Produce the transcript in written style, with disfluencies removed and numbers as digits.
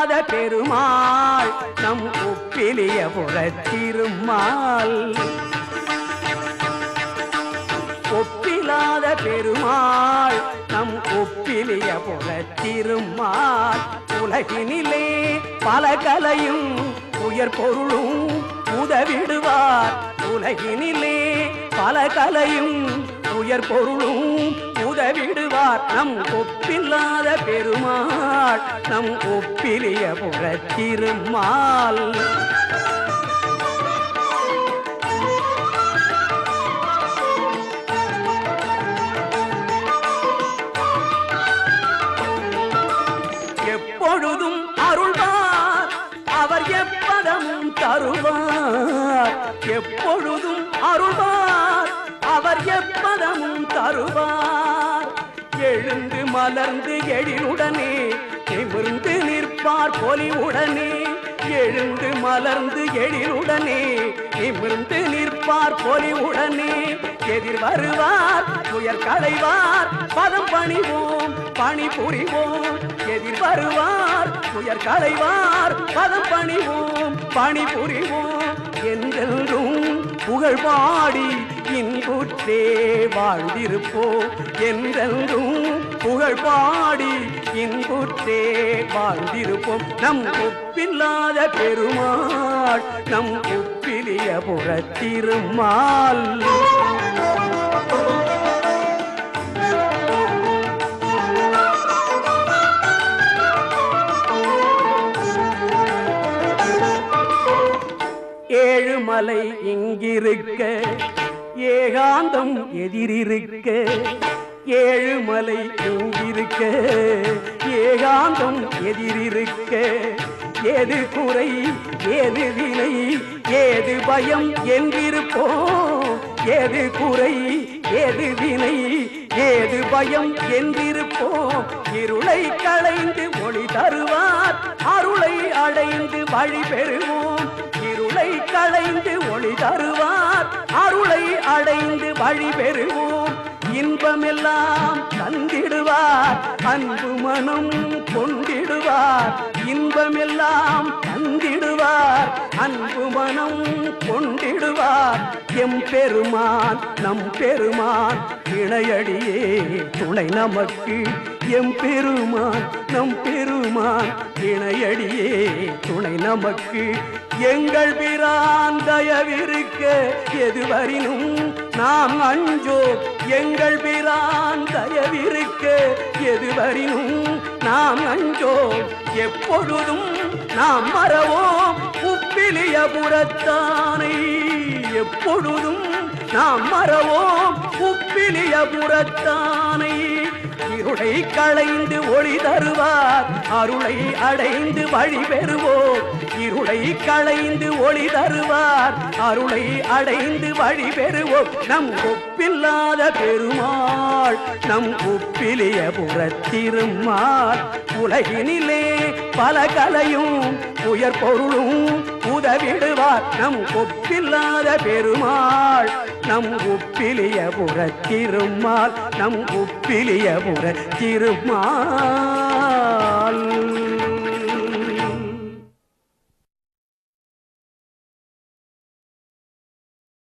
ஒப்பில்லாத பெருமாள் நம் ஒப்பிலியபுரத் திருமால். ஒப்பில்லாத பெருமாள் நம் ஒப்பிலியபுரத் திருமால். உலகினிலே பல கலையும் உயர் பொருளும் உதவிடுவார். உலகினிலே பல கலையும் உயர் பொருளும் உதவிடுவார். நம் ஒப்பில்லாத பெருமாள் நம் ஒப்பிலியபுரத் திருமால். எப்பொழுதும் அருள்வார் அவர் எப்பதமும் தருவார். எப்பொழுதும் அருள்வார் அவர் எப்பதமும் தருவார். எழுந்து மலர்ந்து எழிலுடனே நிமிர்ந்து நிற்பார் பொலிவுடனே. எழுந்து மலர்ந்து எழிலுடனே நிமிர்ந்து நிற்பார் பொலிவுடனே. எதிர் வருவார் துயர் களைவார் பதம் பணிவோம் பணி புரிவோம். எதிர் வருவார் துயர் களைவார் பதம் பணிவோம் பணி புரிவோம். என்றென்றும் புகழ் பாடி இன்புற்றே வாழ்ந்திருப்போம். என்றென்றும் புகழ் பாடி இன்புற்றே வாழ்ந்திருப்போம். நம் ஒப்பில்லாத பெருமாள் நம் ஒப்பிலியபுரத் திருமால். ஏழுமலை இங்கிருக்க ஏகாந்தம் எதிரிருக்க. ஏழுமலை இங்கிருக்க ஏகாந்தம் எதிரிருக்க. ஏது குறை ஏது வினை ஏது பயம் என்றிருப்போம். ஏது குறை ஏது வினை ஏது பயம் என்றிருப்போம். இருளை களைந்து ஒளி தருவார் அருளை அடைந்து வழி பெறுவோம். இருளை களைந்து ஒளி தருவார் அருளை அடைந்து வழி பெறுவோம். இன்பமெல்லாம் தந்திடுவார் அன்பு மனம் கொண்டிடுவார். இன்பமெல்லாம் தந்திடுவார் அன்பு மனம் கொண்டிடுவார். எம் பெருமான் நம் பெருமான் இணையடியே துணை நமக்கு. எம் பெருமான் நம் பெருமான் இணையடியே துணை நமக்கு. எங்கள் பிரான் தயவிருக்க எதுவரினும் நாம் அஞ்சோ. எங்கள் பிரான் தயவிருக்க எதுவரினும் நாம் அஞ்சோ. எப்பொழுதும் நாம் மறவோம் உப்பிலியபுரத்தானை. எப்பொழுதும் நாம் மறவோம் உப்பிலியபுரத்தானை. இருளை களைந்து ஒளி தருவார் அருளை அடைந்து வழி பெறுவோம். இருளை களைந்து ஒளி தருவார் அருளை அடைந்து வழி பெறுவோம். நம் ஒப்பில்லாத பெருமாள் நம் ஒப்பிலியபுரத் திருமால். உலகினிலே பல கலையும் உயர் பொருளும் உதவிடுவார். நம் ஒப்பில்லாத பெருமாள் நம் ஒப்பிலியபுரத் திருமால். நம் ஒப்பிலியபுரத் திருமால்.